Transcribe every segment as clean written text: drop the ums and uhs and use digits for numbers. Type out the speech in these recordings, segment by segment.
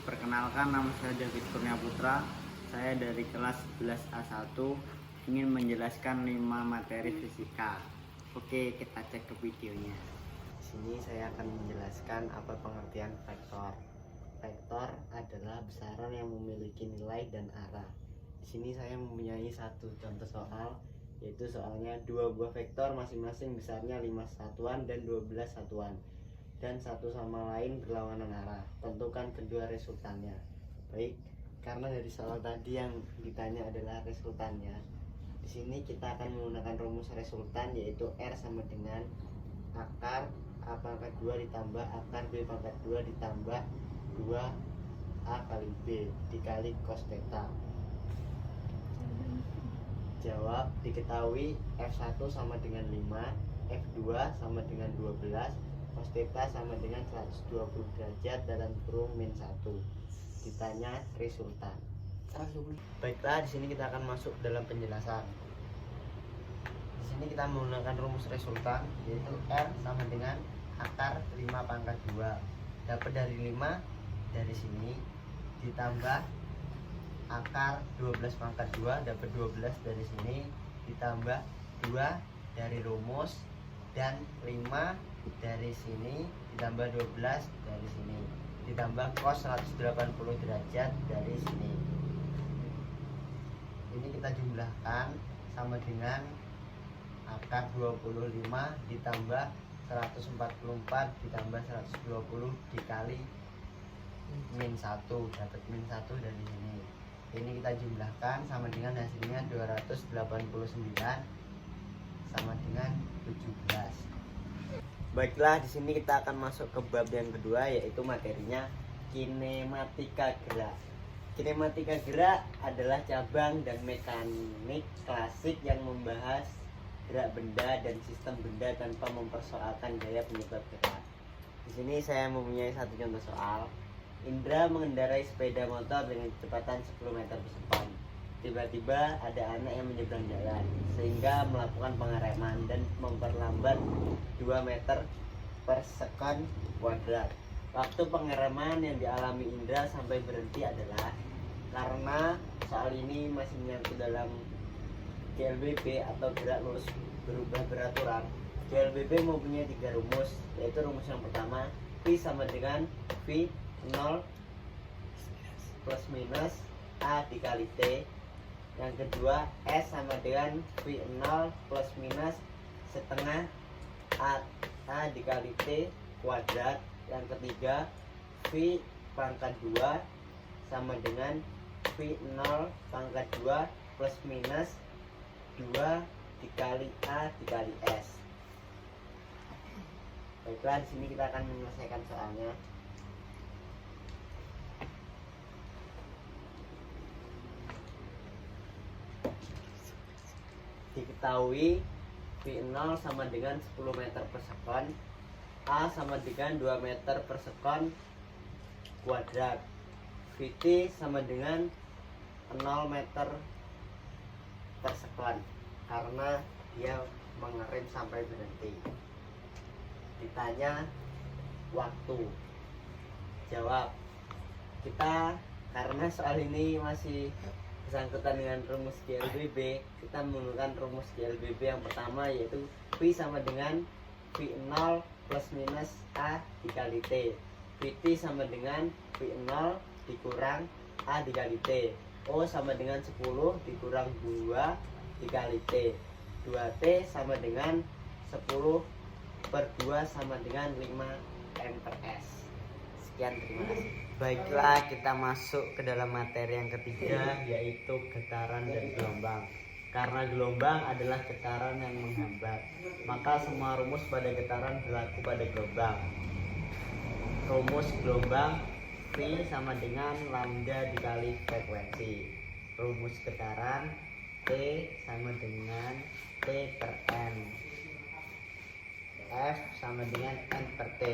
Perkenalkan, nama saya David Kurnia Putra. Saya dari kelas 11A1 ingin menjelaskan 5 materi fisika. Oke, kita cek ke videonya. Di sini saya akan menjelaskan apa pengertian vektor. Vektor adalah besaran yang memiliki nilai dan arah. Di sini saya mempunyai satu contoh soal, yaitu soalnya dua buah vektor masing-masing besarnya 5 satuan dan 12 satuan, dan satu sama lain berlawanan arah. Tentukan kedua resultannya. Baik, karena dari soal tadi yang ditanya adalah resultannya, di sini kita akan menggunakan rumus resultan, yaitu R sama dengan akar A pangkat 2 ditambah akar B pangkat 2 ditambah 2A kali B dikali cos theta. Jawab, diketahui F1 sama dengan 5, F2 sama dengan 12, cos theta sama dengan 120 derajat dalam kurung min 1. Ditanya resultan. Baiklah, di sini kita akan masuk dalam penjelasan. Di sini kita menggunakan rumus resultan, yaitu R sama dengan akar 5 pangkat 2. Dapat dari 5 dari sini ditambah akar 12 pangkat 2, dapat 12 dari sini ditambah 2 dari rumus, dan 5 dari sini ditambah 12 dari sini ditambah cos 180 derajat dari sini. Ini kita jumlahkan sama dengan akar 25 ditambah 144 ditambah 120 dikali min 1, dapat min 1 dari sini. Ini kita jumlahkan sama dengan hasilnya 289 sama dengan 17. Baiklah, di sini kita akan masuk ke bab yang kedua, yaitu materinya kinematika gerak. Kinematika gerak adalah cabang dan mekanik klasik yang membahas gerak benda dan sistem benda tanpa mempersoalkan gaya penyebab gerak. Di sini saya mempunyai satu contoh soal. Indra mengendarai sepeda motor dengan kecepatan 10 meter per sekon. Tiba-tiba ada anak yang menyeberang jalan, sehingga melakukan pengereman dan memperlambat 2 meter per sekon kuadrat. Waktu pengereman yang dialami Indra sampai berhenti adalah, karena soal ini masih menyangkut dalam GLBB atau gerak lurus berubah beraturan. GLBB mempunyai 3 rumus, yaitu rumus yang pertama, V sama dengan V 0 plus minus A dikali T. Yang kedua, S sama dengan V0 plus minus setengah A dikali T kuadrat. Yang ketiga, V pangkat 2 sama dengan V0 pangkat 2 plus minus 2 dikali A dikali S. Baiklah, di sini kita akan menyelesaikan soalnya. Diketahui V0 sama dengan 10 meter per sekon, A sama dengan 2 meter per sekon kuadrat, Vt sama dengan 0 meter per sekon karena dia mengerem sampai berhenti. Ditanya waktu. Jawab, kita karena soal ini masih bersangkutan dengan rumus GLBB, kita menggunakan rumus GLBB yang pertama, yaitu V sama dengan V0 plus minus A dikali T. Vt sama dengan V0 dikurang A dikali T. O sama dengan 10 dikurang 2 dikali T. 2T sama dengan 10 per 2 sama dengan 5 M per S. Sekian, terima kasih. Baiklah, kita masuk ke dalam materi yang ketiga, yaitu getaran dan gelombang. Karena gelombang adalah getaran yang menghambat, maka semua rumus pada getaran berlaku pada gelombang. Rumus gelombang, V sama dengan lambda dikali frekuensi. Rumus getaran, T sama dengan T per N. F sama dengan N per T.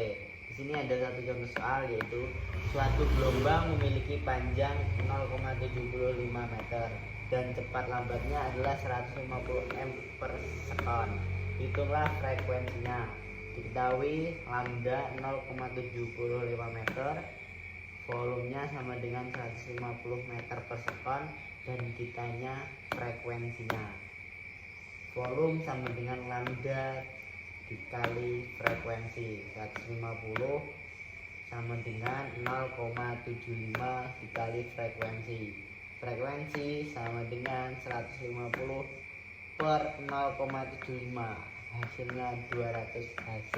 Di sini ada satu contoh soal, yaitu suatu gelombang memiliki panjang 0,75 meter dan cepat lambatnya adalah 150 m per sekon. Hitunglah frekuensinya. Diketahui lambda 0,75 meter, volumenya sama dengan 150 meter per sekon dan ditanya frekuensinya. Volume sama dengan lambda dikali frekuensi 150 sama dengan 0,75 dikali frekuensi. Frekuensi sama dengan 150 per 0,75, hasilnya 200 Hz.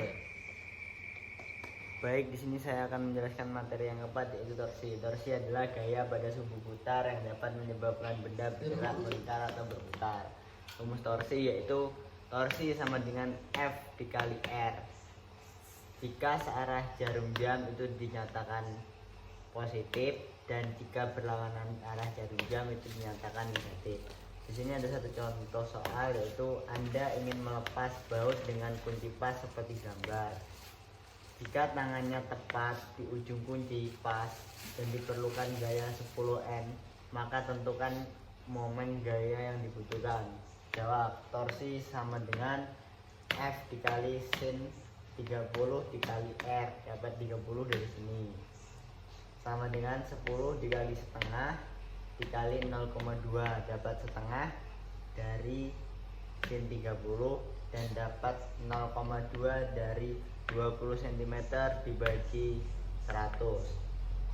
Baik, di sini saya akan menjelaskan materi yang keempat, yaitu torsi. Torsi adalah gaya pada sumbu putar yang dapat menyebabkan benda bergerak, melingkar atau berputar. Rumus torsi yaitu torsi sama dengan F dikali R. Jika searah jarum jam itu dinyatakan positif dan jika berlawanan arah jarum jam itu dinyatakan negatif. Di sini ada satu contoh soal, yaitu Anda ingin melepas baut dengan kunci pas seperti gambar. Jika tangannya tepat di ujung kunci pas dan diperlukan gaya 10 N, maka tentukan momen gaya yang dibutuhkan. Jawab, torsi sama dengan F dikali sin 30 dikali R, dapat 30 dari sini. Sama dengan 10 dikali setengah dikali 0,2, dapat setengah dari sin 30 dan dapat 0,2 dari 20 cm dibagi 100.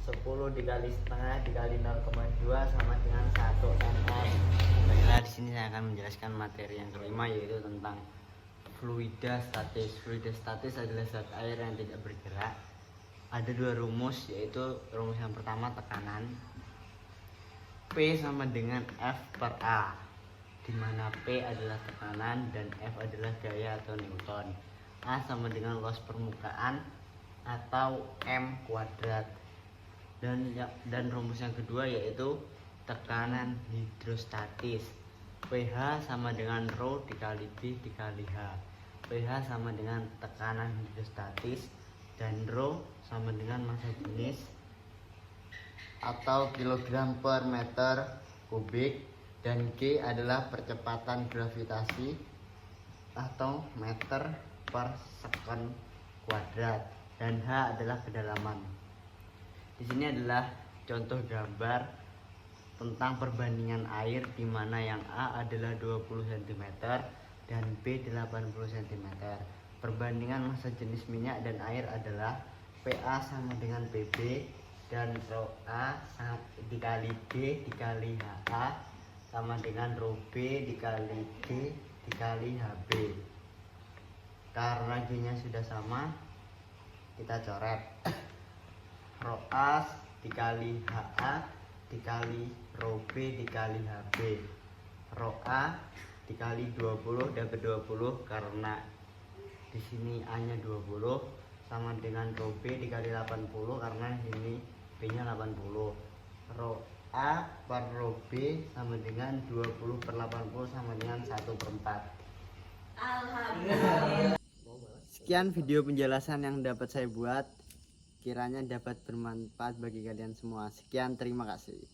10 dikali setengah dikali 0,2 sama dengan 1 mm. Baiklah, di sini saya akan menjelaskan materi yang kelima, yaitu tentang fluida statis. Fluida statis adalah zat air yang tidak bergerak. Ada dua rumus, yaitu rumus yang pertama tekanan P sama dengan F per A, di mana P adalah tekanan dan F adalah gaya atau Newton. A sama dengan luas permukaan atau M kuadrat. Dan rumus yang kedua yaitu tekanan hidrostatis. pH sama dengan rho dikali B dikali H. pH sama dengan tekanan hidrostatis dan rho sama dengan massa jenis atau kilogram per meter kubik, dan G adalah percepatan gravitasi atau meter per sekon kuadrat, dan H adalah kedalaman. Di sini adalah contoh gambar tentang perbandingan air, di mana yang A adalah 20 cm dan B 80 cm. Perbandingan massa jenis minyak dan air adalah PA sama dengan PB dan rho A dikali B dikali HA sama dengan rho B dikali D dikali HB. Karena G-nya sudah sama, kita coret. Rho A dikali HA dikali rho B dikali HB. Rho A dikali 20 dapat 20 karena di sini A-nya 20 sama dengan rho B dikali 80 karena ini B-nya 80. Rho A per rho B sama dengan 20 per 80 sama dengan 1/4. Alhamdulillah. Sekian video penjelasan yang dapat saya buat, kiranya dapat bermanfaat bagi kalian semua. Sekian, terima kasih.